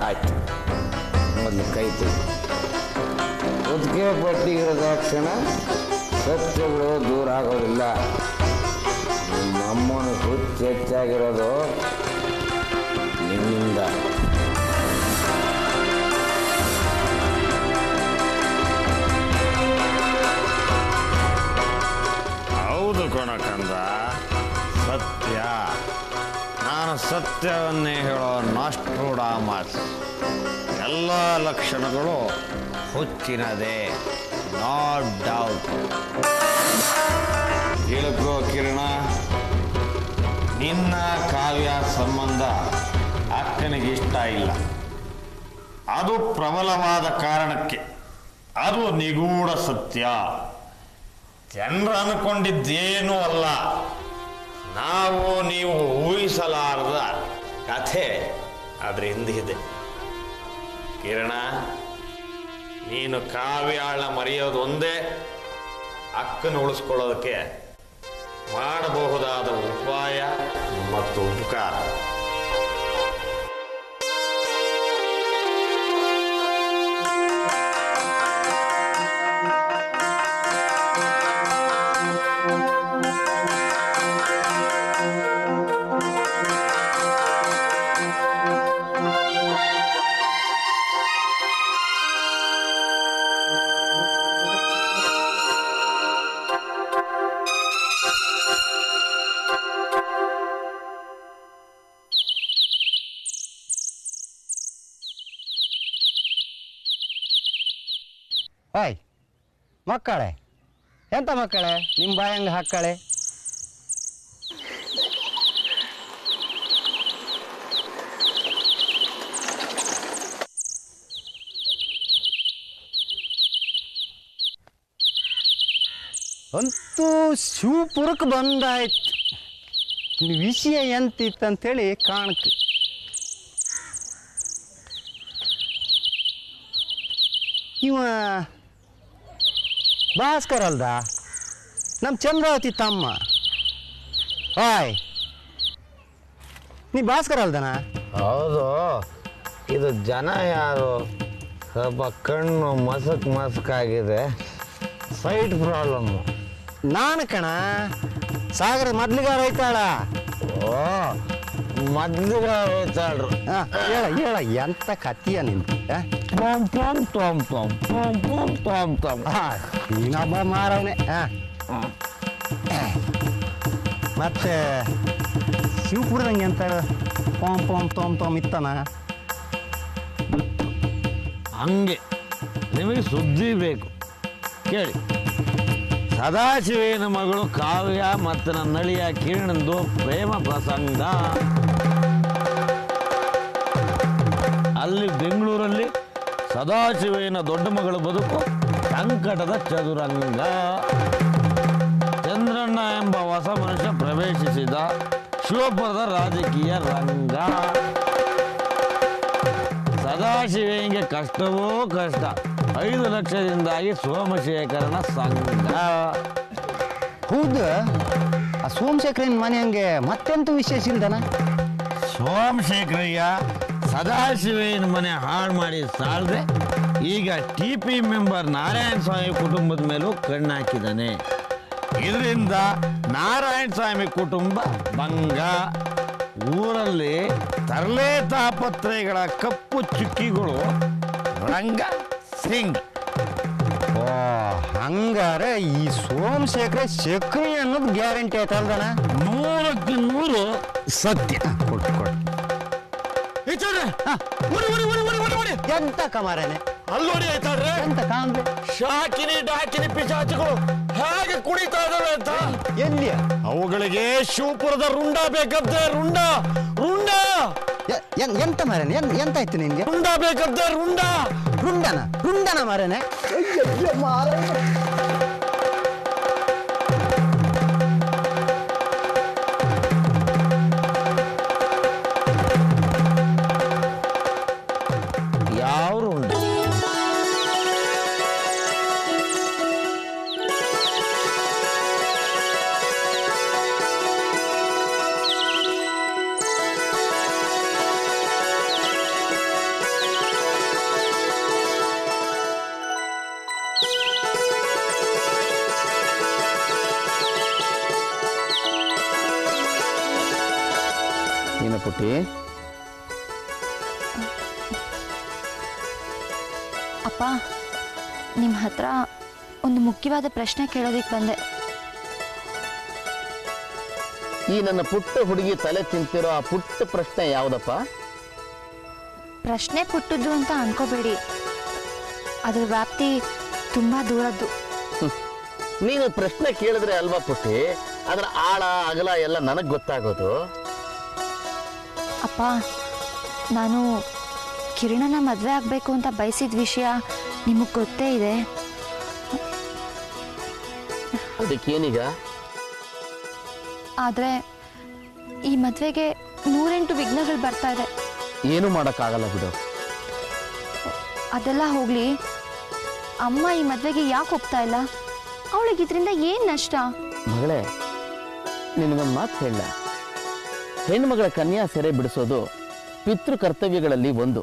ಆಯ್ತು, ಮೊದಲು ಕೈ ತೆಗಿ. ಕುತ್ತಿಗೆ ಪಟ್ಟಿಗಿರದ ಕ್ಷಣ ಸತ್ಯಗಳು ದೂರ ಆಗೋದಿಲ್ಲ. ನಮ್ಮನ್ನು ಹುಚ್ಚು ಹೆಚ್ಚಾಗಿರೋದು ನಿನ್ನಿಂದ. ಹೌದು ಕೊಣಕಂದ, ಸತ್ಯ. ನಾನು ಸತ್ಯವನ್ನೇ ಹೇಳೋ ನಾಸ್ಟ್ರೋಡಾಮಸ್. ಎಲ್ಲ ಲಕ್ಷಣಗಳು ಹುಚ್ಚಿನದೇ, ನೋ ಡೌಟ್. ತಿಳ್ಕೋ ಕಿರಣ, ನಿನ್ನ ಕಾವ್ಯ ಸಂಬಂಧ ಅಕ್ಕನಿಗೆ ಇಷ್ಟ ಇಲ್ಲ. ಅದು ಪ್ರಬಲವಾದ ಕಾರಣಕ್ಕೆ. ಅದು ನಿಗೂಢ ಸತ್ಯ. ಜನರು ಅನ್ಕೊಂಡಿದ್ದೇನೂ ಅಲ್ಲ. ನಾವು ನೀವು ಊಹಿಸಲಾರದ ಕಥೆ ಅದ್ರ ಹಿಂದಿದೆ. ಕಿರಣ, ನೀನು ಕಾವ್ಯಾಳ ಮರೆಯೋದು ಒಂದೇ ಅಕ್ಕನ ಉಳಿಸ್ಕೊಳ್ಳೋದಕ್ಕೆ ಮಾಡಬಹುದಾದ ಉಪಾಯ ಮತ್ತು ಉಪಕಾರ. ಹಾಯ್ ಮಕ್ಕಳೇ, ಎಂತ ಮಕ್ಕಳೇ ನಿಮ್ಮ ಬಾಯಂಗೆ ಹಾಕ್ಕಳೆ? ಅಂತೂ ಶಿವಪುರಕ್ಕೆ ಬಂದಾಯ್ತು. ವಿಷಯ ಎಂತಿತ್ತಂತೇಳಿ ಕಾಣಕ್ಕೆ ಇವ ಭಾಸ್ಕರ್ ಅಲ್ದ, ನಮ್ಮ ಚಂದ್ರಾವತಿ ತಮ್ಮ. ಹಾಯ್, ನೀ ಭಾಸ್ಕರ್ ಅಲ್ದನಾ? ಹೌದು. ಇದು ಜನ ಯಾರು? ಸ್ವಲ್ಪ ಕಣ್ಣು ಮಸಕಾಗಿದೆ, ಸೈಟ್ ಪ್ರಾಬ್ಲಮ್ಮು. ನಾನು ಕಣ, ಸಾಗರ ಮೊದ್ಲಿಗಾರ ಐತಾಳ. ಓ, ಮೊದ್ಲಿಗಾರ ಐತಾಳ್ರು. ಹೇಳ ಹೇಳ, ಎಂತ ಕತ್ತಿಯ ನಿಂದು? ನೀನೊಬ್ಬ ಮಾರವನೆ. ಮತ್ತೆ ಶಿವಪುರದಂಗೆ ಎಂತ ಪಾಮ್ ಪಾಮ್ ತೊಮ್ ಇತ್ತನ? ಹಂಗೆ ನಿಮಗೆ ಸುದ್ದಿ ಬೇಕು ಕೇಳಿ. ಸದಾಶಿವನ ಮಗಳು ಕಾವ್ಯ ಮತ್ತು ನನ್ನ ನಳಿಯ ಕಿರಣಂದು ಪ್ರೇಮ ಪ್ರಸಂಗ. ಅಲ್ಲಿ ಬೆಂಗಳೂರಲ್ಲಿ ಸದಾಶಿವನ ದೊಡ್ಡ ಮಗಳು ಬದುಕು ಸಂಕಟದ ಚದುರಂಗ. ಚಂದ್ರಣ್ಣ ಎಂಬ ಹೊಸ ಮನುಷ್ಯ ಪ್ರವೇಶಿಸಿದ ಶಿವಪುರದ ರಾಜಕೀಯ ರಂಗ. ಸದಾಶಿವನಿಗೆ ಕಷ್ಟವೋ ಕಷ್ಟ. 5 ಲಕ್ಷದಿಂದಾಗಿ ಸೋಮಶೇಖರನ ಸಂಘ. ಹೌದು, ಆ ಸೋಮಶೇಖರನ ಮನೆ ಹಂಗೆ ಮತ್ತೆಂತೂ ವಿಶೇಷ ಇಲ್ದನ? ಸೋಮಶೇಖರಯ್ಯ ಸದಾಶಿವನ ಮನೆ ಹಾಳು ಮಾಡಿ ಸಾಲದೆ ಈಗ TP ಮೆಂಬರ್ ನಾರಾಯಣ ಸ್ವಾಮಿ ಕುಟುಂಬದ ಮೇಲೂ ಕಣ್ಣಾಕಿದ್ದಾನೆ. ಇದರಿಂದ ನಾರಾಯಣ ಸ್ವಾಮಿ ಕುಟುಂಬ ಭಂಗ. ಊರಲ್ಲಿ ತರಲೆ ತಾಪತ್ರೆಗಳ ಕಪ್ಪು ಚುಕ್ಕಿಗಳು ರಂಗ ಸಿಂಗ್. ಓ, ಹಂಗಾರೆ ಈ ಸೋಮಶೇಖರ ಶಕ್ರಿ ಅನ್ನೋದು ಗ್ಯಾರಂಟಿ ಆಯ್ತಲ್ದನ? 100ಕ್ಕೆ 100 ಸತ್ಯ. ಕೊಟ್ಟು ಎಂತ ಕಮಾರನೆ ಅಲ್ಲೋಡಿ ಆಯ್ತಾಡ್ರೆ, ಎಂತ ಕಾಣ್ರೆ? ಶಾಕಿನಿ ಡಾಕಿನಿ ಪಿಶಾಚಿಗಳು ಹೇಗೆ ಕುಣಿತಾ ಇದಾವೆ ಅಂತ. ಎಲ್ಲಿಯ? ಅವುಗಳಿಗೆ ಶಿವಪುರದ ರುಂಡ ಬೇಕಂತೆ. ರುಂಡ ರುಂಡ ಎಂತ ಮಾರೇನೆ? ಎಂತ ಆಯ್ತು ನಿನ್ಗೆ? ರುಂಡ ಬೇಕಂತೆ. ರುಂಡ ರುಂಡನ ಮಾರೇನೆ? ಯಾವ ರುಂಡ? ಪುಟ್ಟಿ? ಅಪ್ಪ, ನಿಮ್ಮ ಹತ್ರ ಒಂದು ಮುಖ್ಯವಾದ ಪ್ರಶ್ನೆ ಕೇಳೋದಕ್ಕೆ ಬಂದೆ. ಈ ನನ್ನ ಪುಟ್ಟ ಹುಡುಗಿ ತಲೆ ತಿಂತಿರೋ ಆ ಪುಟ್ಟ ಪ್ರಶ್ನೆ ಯಾವುದಪ್ಪ? ಪ್ರಶ್ನೆ ಪುಟ್ಟದ್ದು ಅಂತ ಅನ್ಕೋಬೇಡಿ, ಅದ್ರ ವ್ಯಾಪ್ತಿ ತುಂಬಾ ದೂರದ್ದು. ನೀನು ಪ್ರಶ್ನೆ ಕೇಳಿದ್ರೆ ಅಲ್ವಾ ಪುಟ್ಟಿ ಅದರ ಆಳ ಅಗಲ ಎಲ್ಲ ನನಗೆ ಗೊತ್ತಾಗೋದು. ಅಪ್ಪ, ನಾನು ಕಿರಣನ ಮದುವೆ ಆಗಬೇಕು ಅಂತ ಬಯಸಿದ ವಿಷಯ ನಿಮಗೆ ಗೊತ್ತೇ ಇದೆ. ಅದಕ್ಕೇನೀಗ? ಆದರೆ ಈ ಮದುವೆಗೆ 108 ವಿಘ್ನಗಳು ಬರ್ತಾ ಇದೆ. ಏನು ಮಾಡೋಕ್ಕಾಗಲ್ಲ ಬಿಡು. ಅದೆಲ್ಲ ಹೋಗ್ಲಿ, ಅಮ್ಮ ಈ ಮದುವೆಗೆ ಯಾಕೆ ಒಪ್ತಾ ಇಲ್ಲ? ಅವಳಿಗೆ ಇದರಿಂದ ಏನು ನಷ್ಟ? ಮಗಳೇ, ನಿನಗೊಂದು ಮಾತು ಹೇಳ. ಹೆಣ್ಮಗಳ ಕನ್ಯಾ ಸೆರೆ ಬಿಡಿಸೋದು ಪಿತೃ ಕರ್ತವ್ಯಗಳಲ್ಲಿ ಒಂದು.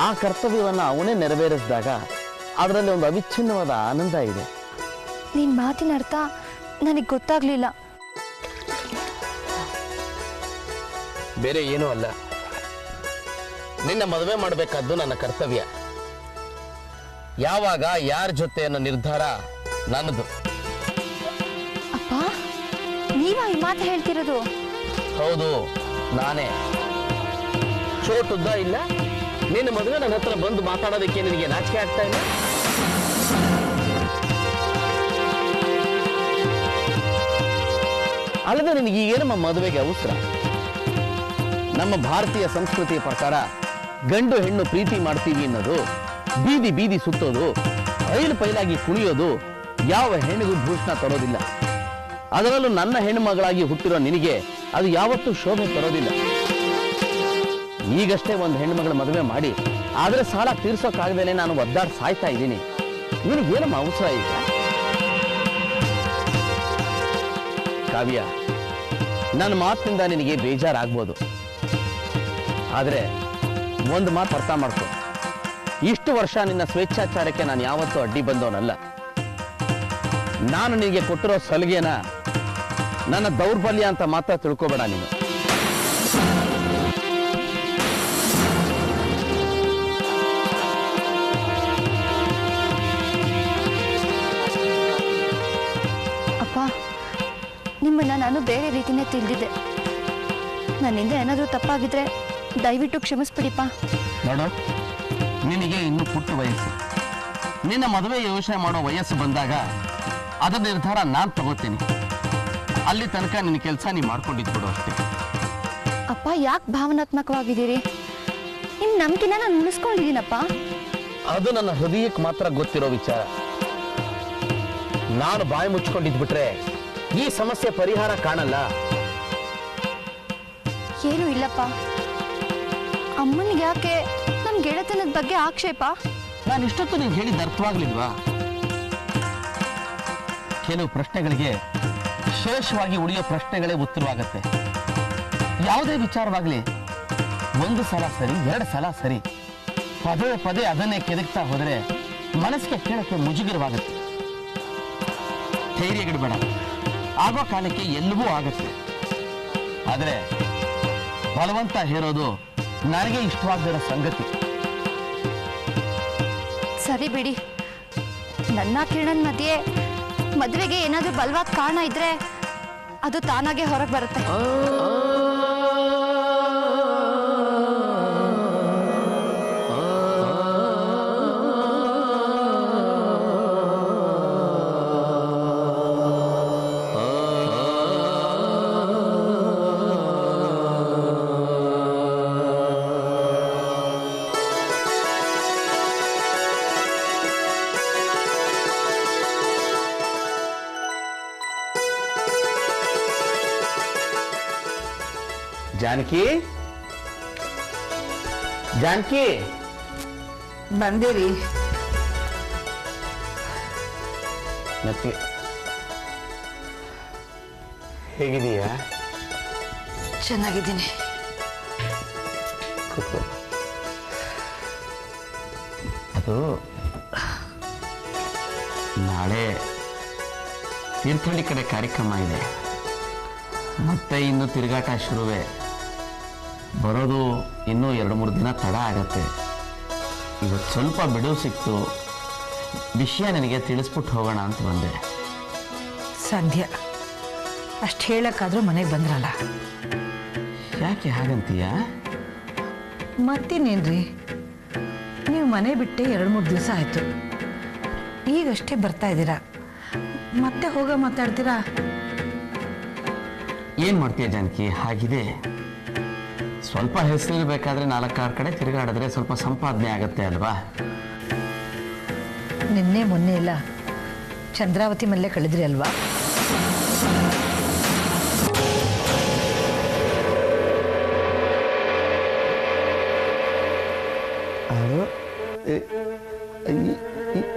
ಆ ಕರ್ತವ್ಯವನ್ನು ಅವನೇ ನೆರವೇರಿಸಿದಾಗ ಅದರಲ್ಲಿ ಒಂದು ಅವಿಚ್ಛಿನ್ನವಾದ ಆನಂದ ಇದೆ. ನಿನ್ನ ಮಾತಿನ ಅರ್ಥ ನನಗೆ ಗೊತ್ತಾಗ್ಲಿಲ್ಲ. ಬೇರೆ ಏನೂ ಅಲ್ಲ, ನಿನ್ನ ಮದುವೆ ಮಾಡಬೇಕಾದ್ದು ನನ್ನ ಕರ್ತವ್ಯ. ಯಾವಾಗ ಯಾರ ಜೊತೆ ಅನ್ನೋ ನಿರ್ಧಾರ ನನ್ನದು. ಅಪ್ಪ, ನೀವಾ ಈ ಮಾತು ಹೇಳ್ತಿರೋದು? ಹೌದು, ನಾನೇ. ಚೋಟುದ್ದ ಇಲ್ಲ, ನಿನ್ನ ಮದುವೆ ನನ್ನ ಹತ್ರ ಬಂದು ಮಾತಾಡೋದಕ್ಕೆ ನಿನಗೆ ನಾಚಿಕೆ ಆಗ್ತಾ ಇಲ್ಲ? ಅಲ್ಲದೆ ನಿನಗೆ ಏನಮ್ಮ ಮದುವೆಗೆ ಅವಸರ? ನಮ್ಮ ಭಾರತೀಯ ಸಂಸ್ಕೃತಿಯ ಪ್ರಕಾರ ಗಂಡು ಹೆಣ್ಣು ಪ್ರೀತಿ ಮಾಡ್ತೀವಿ ಅನ್ನೋದು, ಬೀದಿ ಬೀದಿ ಸುತ್ತೋದು, ರೈಲು ಪೈಲಾಗಿ ಕುಣಿಯೋದು ಯಾವ ಹೆಣ್ಣಿಗೂ ಭೂಷಣ ತರೋದಿಲ್ಲ. ಅದರಲ್ಲೂ ನನ್ನ ಹೆಣ್ಣು ಮಗಳಾಗಿ ಹುಟ್ಟಿರೋ ನಿನಗೆ ಅದು ಯಾವತ್ತೂ ಶೋಭೆ ತರೋದಿಲ್ಲ. ಈಗಷ್ಟೇ ಒಂದು ಹೆಣ್ಣುಮಗಳ ಮದುವೆ ಮಾಡಿ ಆದ್ರೆ ಸಾಲ ತೀರ್ಸೋಕ್ಕಾಗದೇನೆ ನಾನು ಒದ್ದಾಡಿ ಸಾಯ್ತಾ ಇದ್ದೀನಿ. ನಿನಗೇನಮ್ಮ ಅವಸರ ಈಗ? ಕಾವ್ಯ, ನನ್ನ ಮಾತಿನಿಂದ ನಿನಗೆ ಬೇಜಾರಾಗ್ಬೋದು, ಆದ್ರೆ ಒಂದು ಮಾತು ಅರ್ಥ ಮಾಡ್ಕೊ. ಇಷ್ಟು ವರ್ಷ ನಿನ್ನ ಸ್ವೇಚ್ಛಾಚಾರಕ್ಕೆ ನಾನು ಯಾವತ್ತೂ ಅಡ್ಡಿ ಬಂದವನಲ್ಲ. ನಾನು ನಿನಗೆ ಕೊಟ್ಟಿರೋ ಸಲಿಗೆನ ನನ್ನ ದೌರ್ಬಲ್ಯ ಅಂತ ಮಾತ್ರ ತಿಳ್ಕೊಬೇಡ ನೀನು. ಅಪ್ಪ, ನಿಮ್ಮನ್ನ ನಾನು ಬೇರೆ ರೀತಿನೇ ತಿಳಿದಿದ್ದೆ. ನನ್ನಿಂದ ಏನಾದರೂ ತಪ್ಪಾಗಿದ್ರೆ ದಯವಿಟ್ಟು ಕ್ಷಮಿಸ್ಬಿಡಿಪ್ಪ. ನೋಡು, ನಿನಗೆ ಇನ್ನು ಪುಟ್ಟ ವಯಸ್ಸು. ನಿನ್ನ ಮದುವೆ ಯೋಚನೆ ಮಾಡೋ ವಯಸ್ಸು ಬಂದಾಗ ಅದರ ನಿರ್ಧಾರ ನಾನು ತಗೋತೀನಿ. ಅಲ್ಲಿ ತನಕ ನಿನ್ನ ಕೆಲಸ ನೀ ಮಾಡ್ಕೊಂಡಿದ್ಬಿಡು ಅಷ್ಟೇ. ಅಪ್ಪ, ಯಾಕೆ ಭಾವನಾತ್ಮಕವಾಗಿದ್ದೀರಿ? ನಿಮ್ಮ ನಂಬಿಕೆನ ನಾನು ಉಳಿಸ್ಕೊಂಡಿದ್ದೀನಪ್ಪ. ಅದು ನನ್ನ ಹೃದಯಕ್ಕೆ ಮಾತ್ರ ಗೊತ್ತಿರೋ ವಿಚಾರ. ನಾನು ಬಾಯಿ ಮುಚ್ಕೊಂಡಿದ್ಬಿಟ್ರೆ ಈ ಸಮಸ್ಯೆ ಪರಿಹಾರ ಕಾಣಲ್ಲ. ಏನೂ ಇಲ್ಲಪ್ಪ. ಅಮ್ಮನಿಗೆ ಯಾಕೆ ನನ್ನ ಗೆಳೆತನದ ಬಗ್ಗೆ ಆಕ್ಷೇಪ? ನಾನು ಇಷ್ಟೊತ್ತು ನೀನು ಹೇಳಿದ ಅರ್ಥವಾಗ್ಲಿಲ್ವಾ? ಕೆಲವು ಪ್ರಶ್ನೆಗಳಿಗೆ ಶೇಷವಾಗಿ ಉಳಿಯೋ ಪ್ರಶ್ನೆಗಳೇ ಉತ್ತರವಾಗತ್ತೆ. ಯಾವುದೇ ವಿಚಾರವಾಗ್ಲಿ, ಒಂದು ಸಲ ಸರಿ, 2 ಸಲ ಸರಿ, ಪದೇ ಪದೇ ಅದನ್ನೇ ಕೆದಕ್ತಾ ಹೋದ್ರೆ ಮನಸ್ಸಿಗೆ ಕೇಳಕ್ಕೆ ಮುಜುಗರವಾಗತ್ತೆ. ಧೈರ್ಯಗಿಡಬೇಡ, ಆಗೋ ಕಾಲಕ್ಕೆ ಎಲ್ಲವೂ ಆಗತ್ತೆ. ಆದ್ರೆ ಬಲವಂತ ಹೇರೋದು ನನಗೆ ಇಷ್ಟವಾಗದಿರೋ ಸಂಗತಿ. ಸರಿ ಬಿಡಿ, ನನ್ನ ಕಿರಣನ್ ಮಧ್ಯೆ ಮದುವೆಗೆ ಏನಾದರೂ ಬಲವಾದ ಕಾರಣ ಇದ್ರೆ ಅದು ತಾನಾಗೆ ಹೊರಗೆ ಬರುತ್ತೆ. ಜಾನಕಿ, ಜಾನಕಿ, ಬಂದೇರಿ. ಮತ್ತೆ ಹೇಗಿದೀಯಾ? ಚೆನ್ನಾಗಿದ್ದೀನಿ. ಕೂತ್ಕೋ. ಅದು ನಾಳೆ ತೀರ್ಥಹಳ್ಳಿ ಕಡೆ ಕಾರ್ಯಕ್ರಮ ಇದೆ. ಮತ್ತೆ ಇನ್ನು ತಿರುಗಾಟ ಶುರುವೆ. ಬರೋದು ಇನ್ನೂ 2-3 ದಿನ ತಡ ಆಗತ್ತೆ. ಇವತ್ತು ಸ್ವಲ್ಪ ಬಿಡುವು ಸಿಕ್ತು, ವಿಷಯ ನಿನಗೆ ತಿಳಿಸ್ಬಿಟ್ಟು ಹೋಗೋಣ ಅಂತ ಬಂದೆ. ಸಾಧ್ಯ ಅಷ್ಟು ಹೇಳಕ್ಕಾದ್ರೂ ಮನೆಗೆ ಬಂದ್ರಲ್ಲ. ಯಾಕೆ ಹಾಗಂತೀಯ? ಮತ್ತಿನ್ನೇನ್ರಿ, ನೀವು ಮನೆ ಬಿಟ್ಟೆ 2-3 ದಿವಸ ಆಯಿತು, ಈಗಷ್ಟೇ ಬರ್ತಾ ಇದ್ದೀರಾ, ಮತ್ತೆ ಹೋಗ ಮಾತಾಡ್ತೀರಾ? ಏನು ಮಾಡ್ತೀಯ ಜಾನಕಿ? ಹಾಗಿದೆ. ಸ್ವಲ್ಪ ಹೆಸರಿರ್ಬೇಕಾದ್ರೆ 4-6 ಕಡೆ ತಿರುಗಾಡಿದ್ರೆ ಸ್ವಲ್ಪ ಸಂಪಾದನೆ ಆಗತ್ತೆ ಅಲ್ವಾ? ನಿನ್ನೆ ಮೊನ್ನೆ ಎಲ್ಲ ಚಂದ್ರಾವತಿ ಮಲ್ಲೇ ಕಳೆದ್ರಿ ಅಲ್ವಾ?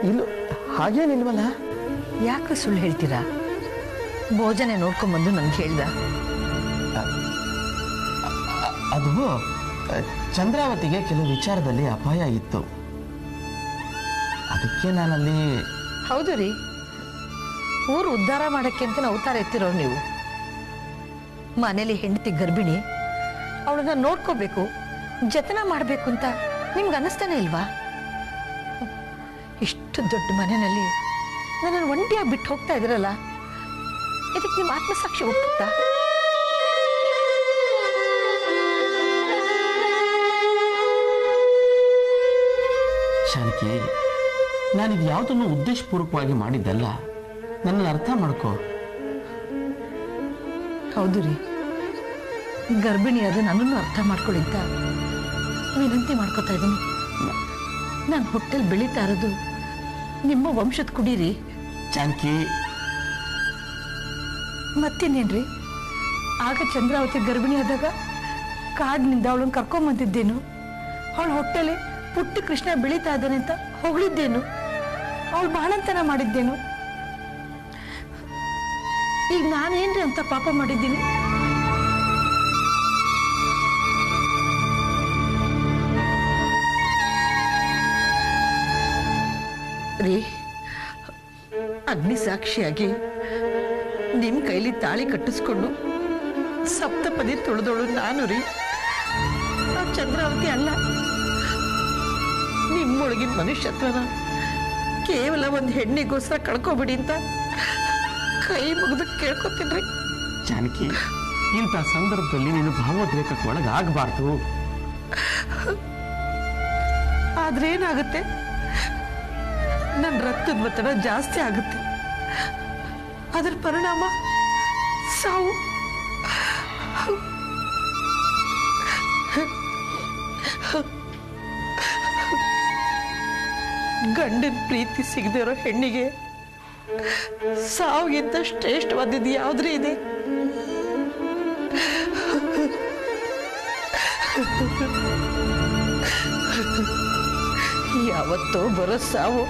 ಇಲ್ಲ, ಹಾಗೇನಿಲ್ವಲ್ಲ. ಯಾಕೆ ಸುಳ್ಳು ಹೇಳ್ತೀರಾ? ಭೋಜನ ನೋಡ್ಕೊಂಬಂದು ನನಗೆ ಹೇಳ್ದ. ಅದು ಚಂದ್ರಾವತಿಗೆ ಕೆಲವು ವಿಚಾರದಲ್ಲಿ ಅಪಾಯ ಇತ್ತು, ಅದಕ್ಕೆ ನಾನಲ್ಲಿ. ಹೌದು ರೀ, ಊರು ಉದ್ಧಾರ ಮಾಡಕ್ಕೆ ಅಂತ ಅವತಾರ ಎತ್ತಿರೋರು ನೀವು. ಮನೇಲಿ ಹೆಂಡತಿ ಗರ್ಭಿಣಿ, ಅವಳನ್ನ ನೋಡ್ಕೋಬೇಕು, ಜತನ ಮಾಡಬೇಕು ಅಂತ ನಿಮ್ಗೆ ಅನ್ನಿಸ್ತಾನೆ ಇಲ್ವಾ? ಇಷ್ಟು ದೊಡ್ಡ ಮನೆಯಲ್ಲಿ ನನ್ನನ್ನು ಒಂಟಿಯಾಗಿ ಬಿಟ್ಟು ಹೋಗ್ತಾ ಇದ್ರಲ್ಲ, ಇದಕ್ಕೆ ನಿಮ್ಮ ಆತ್ಮಸಾಕ್ಷಿ ಒಪ್ಪುತ್ತಾ? ಶಾನಕಿ, ನಾನಿದು ಯಾವುದನ್ನು ಉದ್ದೇಶಪೂರ್ವಕವಾಗಿ ಮಾಡಿದ್ದಲ್ಲ, ನನ್ನನ್ನು ಅರ್ಥ ಮಾಡ್ಕೋ. ಹೌದು ರೀ, ಗರ್ಭಿಣಿಯಾದ ನನ್ನನ್ನು ಅರ್ಥ ಮಾಡ್ಕೊಳ್ಳಿದ್ದ ವಿನಂತಿ ಮಾಡ್ಕೋತಾ ಇದ್ದೀನಿ. ನಾನು ಹೊಟ್ಟೆಲ್ ಬೆಳೀತಾ ಇರೋದು ನಿಮ್ಮ ವಂಶದ ಕುಡೀರಿ. ಜಾನಕಿ, ಮತ್ತಿನ್ನೇನ್ರಿ, ಆಗ ಚಂದ್ರಾವತಿ ಗರ್ಭಿಣಿ ಆದಾಗ ಕಾಡಿನಿಂದ ಅವಳನ್ನು ಕರ್ಕೊಂಬಂದಿದ್ದೇನು, ಅವಳ ಹೊಟ್ಟೆಲಿ ಪುಟ್ಟ ಕೃಷ್ಣ ಬೆಳೀತಾ ಇದ್ದಾನೆ ಅಂತ ಹೊಗಳಿದ್ದೇನು, ಅವಳು ಬಾಣಂತನ ಮಾಡಿದ್ದೇನು? ಈಗ ನಾನೇನ್ರಿ ಅಂತ ಪಾಪ ಮಾಡಿದ್ದೀನಿ? ರೀ, ಅಗ್ನಿ ಸಾಕ್ಷಿಯಾಗಿ ನಿಮ್ ಕೈಲಿ ತಾಳಿ ಕಟ್ಟಿಸ್ಕೊಂಡು ಸಪ್ತಪದಿ ತುಳಿದೋಳು ನಾನು ರೀ, ಆ ಚಂದ್ರಾವತಿ ಅಲ್ಲ. ನಿಮ್ಮೊಳಗಿನ ಮನುಷ್ಯತ್ವನ ಕೇವಲ ಒಂದು ಹೆಣ್ಣಿಗೋಸ್ಕರ ಕಳ್ಕೊಬಿಡಿ ಅಂತ ಕೈ ಮುಗಿದು ಕೇಳ್ಕೊತೀನ್ರಿ. ಜಾನಕಿ, ಇಂಥ ಸಂದರ್ಭದಲ್ಲಿ ನೀನು ಭಾವೋದ್ರೇಕಕ್ಕೆ ಒಳಗಾಗಬಾರ್ದು. ಆದ್ರೇನಾಗುತ್ತೆ, ನನ್ನ ರಕ್ತದ ಒತ್ತಡ ಜಾಸ್ತಿ ಆಗುತ್ತೆ, ಅದರ ಪರಿಣಾಮ ಸಾವು. ಗಂಡನ ಪ್ರೀತಿ ಸಿಗದಿರೋ ಹೆಣ್ಣಿಗೆ ಸಾವಿಗಿಂತ ಶ್ರೇಷ್ಠವಾದದ್ದು ಯಾವ್ದ್ರಿ ಇದೆ? ಯಾವತ್ತೋ ಬರೋ ಸಾವು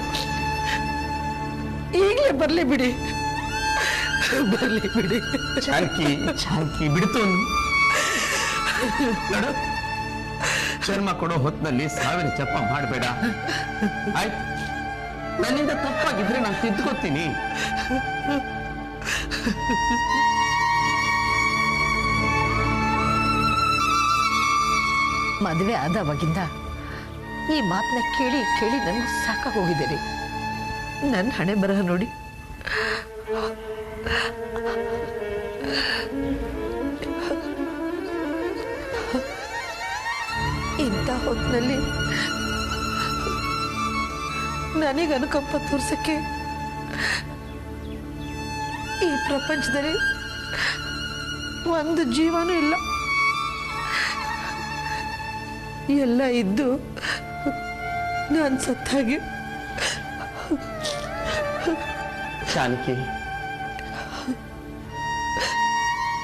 ಈಗಲೇ ಬರ್ಲಿ ಬಿಡಿ, ಬರ್ಲಿ ಬಿಡಿ. ಜಾನಕಿ, ಜಾನಕಿ ಬಿಡ್ತು ನೋಡು, ಚರ್ಮ ಕೊಡೋ ಹೊತ್ತಿನಲ್ಲಿ ಸಾವಿರ ಜಪ ಮಾಡಬೇಡ, ಆಯ್ತು? ನನ್ನಿಂದ ತಪ್ಪಾಗಿದ್ರೆ ನಾನು ತಿದ್ದುಕೊತೀನಿ. ಮದುವೆ ಆದವಾಗಿಂದ ಈ ಮಾತನ್ನ ಕೇಳಿ ಕೇಳಿ ನನಗೆ ಸಾಕ ಹೋಗಿದ್ದೀರಿ. ನನ್ನ ಹಣೆ ಬರಹ ನೋಡಿ. ಇಂಥ ಹೊತ್ತಿನಲ್ಲಿ ನನಗೆ ಅನುಕಂಪ ತೋರ್ಸಕ್ಕೆ ಈ ಪ್ರಪಂಚದಲ್ಲಿ ಒಂದು ಜೀವನೂ ಇಲ್ಲ. ಎಲ್ಲ ಇದ್ದು ನಾನು ಸತ್ತಾಗಿ. ಜಾನಕಿ,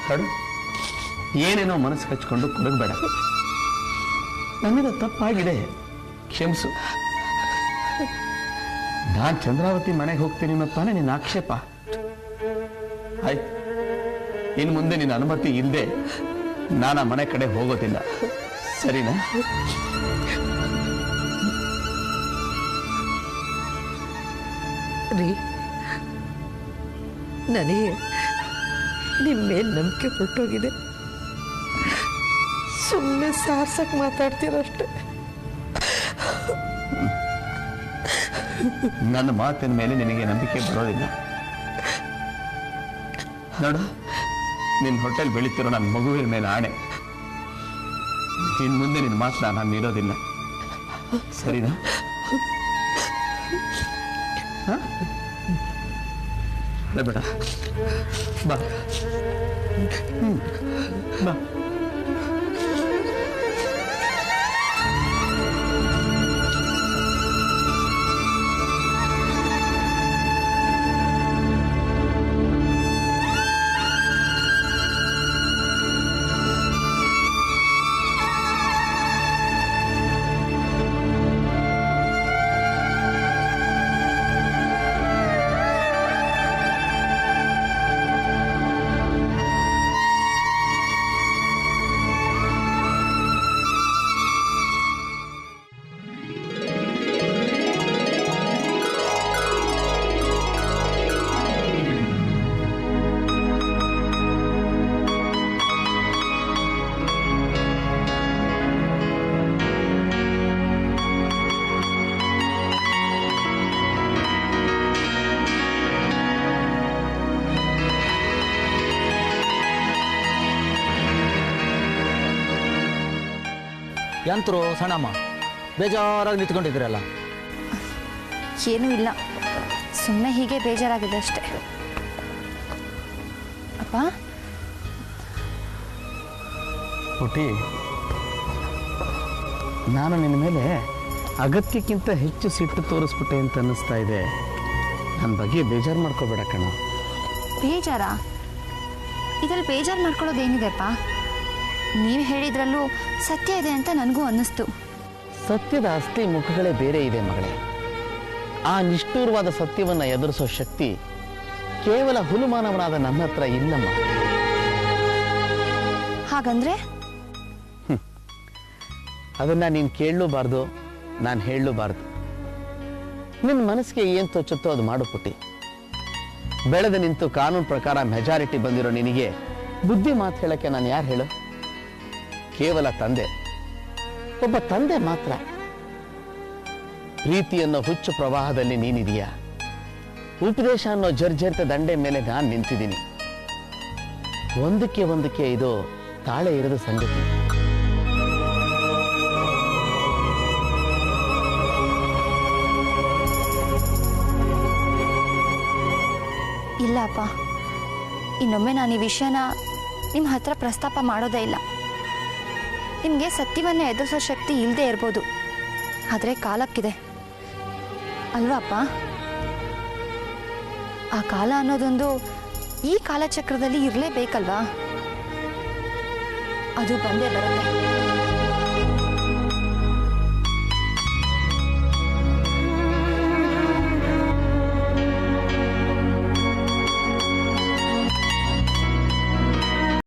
ಹಡು, ಏನೇನೋ ಮನಸ್ಸು ಹಚ್ಕೊಂಡು ಕೊಡಗಬೇಡ. ನನ್ನಿಂದ ತಪ್ಪಾಗಿದೆ, ಕ್ಷಮಿಸು. ನಾನು ಚಂದ್ರಾವತಿ ಮನೆಗೆ ಹೋಗ್ತೀನಿ ಅನ್ನೋತಾನೆ ನಿನ್ನ ಆಕ್ಷೇಪ. ಆಯ್ತು, ಇನ್ನು ಮುಂದೆ ನಿನ್ನ ಅನುಮತಿ ಇಲ್ಲದೆ ನಾನು ಆ ಮನೆ ಕಡೆ ಹೋಗೋದಿಲ್ಲ, ಸರಿನಾ? ರೀ, ನನಗೆ ನಿಮ್ಮ ಮೇಲೆ ನಂಬಿಕೆ ಹೊರಟೋಗಿದೆ. ಸುಮ್ಮನೆ ಸಾರ್ಸಕ್ ಮಾತಾಡ್ತೀರಷ್ಟೆ. ನನ್ನ ಮಾತಿನ ಮೇಲೆ ನಿನಗೆ ನಂಬಿಕೆ ಬರೋದಿಲ್ಲ. ನೋಡು, ನಿನ್ನ ಹೊಟ್ಟೆಲ್ ಬೆಳೀತಿರೋ ನನ್ನ ಮಗುವಿನ ಮೇಲೆ ಆಣೆ. ಇನ್ನು ಮುಂದೆ ನಿನ್ನ ಮಾತನ್ನ ನಾನು ಇರೋದಿಲ್ಲ, ಸರಿನಾ? ಬೇಡ, ಬಾ ಬಾ. ಎಂತರು ಸಣ್ಣಮ್ಮ ಬೇಜಾರಾಗಿ ನಿಂತ್ಕೊಂಡಿದ್ದೀರಲ್ಲ? ಏನೂ ಇಲ್ಲ, ಸುಮ್ಮನೆ ಹೀಗೆ ಬೇಜಾರಾಗಿದೆ ಅಷ್ಟೆ. ಅಪ್ಪ, ಪುಟಿ, ನಾನು ನಿನ್ನ ಮೇಲೆ ಅಗತ್ಯಕ್ಕಿಂತ ಹೆಚ್ಚು ಸಿಟ್ಟು ತೋರಿಸ್ಬಿಟ್ಟೆ ಅಂತ ಅನ್ನಿಸ್ತಾ ಇದೆ. ನನ್ನ ಬಗ್ಗೆ ಬೇಜಾರು ಮಾಡ್ಕೋಬೇಡ ಕಣ. ಬೇಜಾರಾ? ಇದ್ರಲ್ಲಿ ಬೇಜಾರು ಮಾಡ್ಕೊಳ್ಳೋದೇನಿದೆಪ್ಪ? ನೀವು ಹೇಳಿದ್ರಲ್ಲೂ ಸತ್ಯ ಇದೆ ಅಂತ ನನಗೂ ಅನ್ನಿಸ್ತು. ಸತ್ಯದ ಅಸ್ಲಿ ಮುಖಗಳೇ ಬೇರೆ ಇದೆ ಮಗಳೇ. ಆ ನಿಷ್ಠೂರವಾದ ಸತ್ಯವನ್ನು ಎದುರಿಸೋ ಶಕ್ತಿ ಕೇವಲ ಹುಲುಮಾನವನಾದ ನನ್ನ ಹತ್ರ ಇಲ್ಲಮ್ಮ. ಹಾಗಂದ್ರೆ ಅದನ್ನ ನೀನು ಕೇಳಲೂಬಾರ್ದು, ನಾನು ಹೇಳಲೂಬಾರ್ದು. ನಿನ್ನ ಮನಸ್ಸಿಗೆ ಏನು ತೋಚುತ್ತೋ ಅದು ಮಾಡು ಪುಟ್ಟಿ. ಬೆಳೆದು ನಿಂತು ಕಾನೂನು ಪ್ರಕಾರ ಮೆಜಾರಿಟಿ ಬಂದಿರೋ ನಿನಗೆ ಬುದ್ಧಿ ಮಾತು ಹೇಳಕ್ಕೆ ನಾನು ಯಾರು ಹೇಳು? ಕೇವಲ ತಂದೆ, ಒಬ್ಬ ತಂದೆ ಮಾತ್ರ. ಪ್ರೀತಿ ಅನ್ನೋ ಹುಚ್ಚು ಪ್ರವಾಹದಲ್ಲಿ ನೀನಿದೀಯ, ಉಪದೇಶ ಅನ್ನೋ ಜರ್ಜರಿತ ದಂಡೆ ಮೇಲೆ ನಾನು ನಿಂತಿದ್ದೀನಿ. ಒಂದಕ್ಕೆ ಇದು ತಾಳೆ ಇರದ ಸಂಗತಿ. ಇಲ್ಲ ಅಪ್ಪ, ಇನ್ನೊಮ್ಮೆ ನಾನು ಈ ವಿಷಯನ ನಿಮ್ಮ ಹತ್ರ ಪ್ರಸ್ತಾಪ ಮಾಡೋದೇ ಇಲ್ಲ. ನಿಮಗೆ ಸತ್ಯವನ್ನೇ ಎದುರಿಸೋ ಶಕ್ತಿ ಇಲ್ಲದೆ ಇರ್ಬೋದು, ಆದರೆ ಕಾಲಕ್ಕಿದೆ ಅಲ್ವಾ ಅಪ್ಪ? ಆ ಕಾಲ ಅನ್ನೋದೊಂದು ಈ ಕಾಲಚಕ್ರದಲ್ಲಿ ಇರಲೇಬೇಕಲ್ವಾ? ಅದು ಬಂದೇ ಬರುತ್ತೆ.